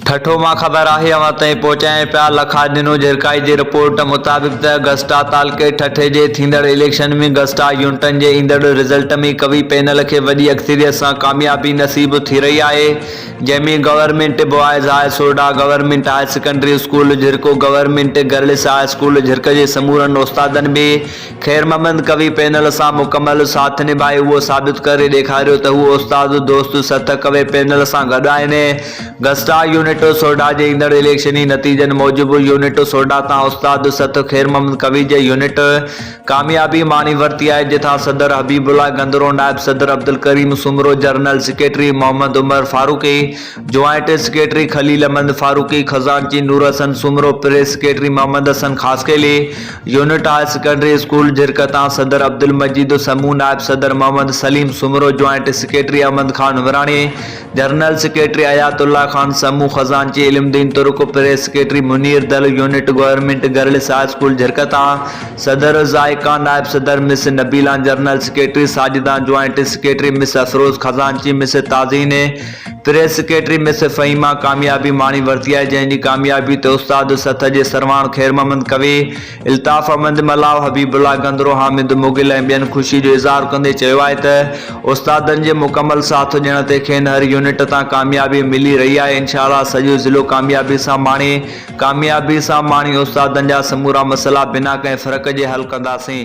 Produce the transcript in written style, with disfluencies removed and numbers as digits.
ठठो मां ख़बर आहे अवां ताईं पहुचाए पिया। लखा दिनो झिरकाई जी रिपोर्ट मुताबिक़ त गस्टा तालुके ठठे जे थींदड़ इलेक्शन में गस्टा यूनिटन जे ईंदड़ रिज़ल्ट में कवी पैनल खे वॾी अक्सरियत सां कामयाबी नसीब थी रही आहे, जंहिंमें गवर्नमेंट बॉयज़ हाई सोडा, गवर्नमेंट हायर सेकेंडरी स्कूल झिरको, government girls high school Jhirk जे समूरनि उस्तादनि में ख़ैर मोहम्मद कवी पैनल सां मुकमल साथ निभाए उहो साबित करे ॾेखारियो त उहो उस्ताद दोस्त सत कवे पैनल सां गॾु आहिनि। गस्टा यूनिट सोडा जे ईंदड़ इलेक्शनी नतीजनि मूजिबि यूनिट सोडा तां उस्ताद सत ख़ैर मोहम्मद कवी जे यूनिट कामयाबी माणी वरिती आहे, जिथां सदर हबीबुल्ला गंदरो, नायब सदर Abdul Karim Soomro, general secretary Muhammad Umar Farooqui, joint secretary Khalil Ahmed Farooqui, खजानची Noor Hassan Soomro, press secretary Muhammad Hassan Khaskheli, unit higher secondary school Jhirk तां सदर अब्दुल मजीद समूह, नायब सदर Muhammad Saleem Soomro, joint secretary Ahmed Khan Umrani, general secretary Ayatullah Khan Samoo, खजानची Ilmuddin Turk, press secretary Munir Dal, unit government girls high school Jhirk तां सदर जायका, नायब सदर miss Nabila, general secretary Sajida, joint secretary miss Afroz, खजानची miss Tazeen, press secretary miss Fahima कामयाबी माणी वरिती आहे, जंहिंजी कामयाबी ते उस्ताद सथ जे सरवाण ख़ैर मोहम्मद कवी, इल्ताफ़ अहमद मलाव, हबीबुल्ला गंदरो, हामिद मुगिल ऐं ॿियनि ख़ुशी जो इज़हार कंदे चयो आहे त उस्तादनि जे मुकमल साथ ॾियण ते खेनि हर यूनिट तां कामयाबी मिली रही आहे। इंशाअल्लाह सॼो ज़िलो कामयाबी सां माणी उस्तादनि जा समूरा मसइला बिना कंहिं फ़र्क़ जे हल कंदासीं।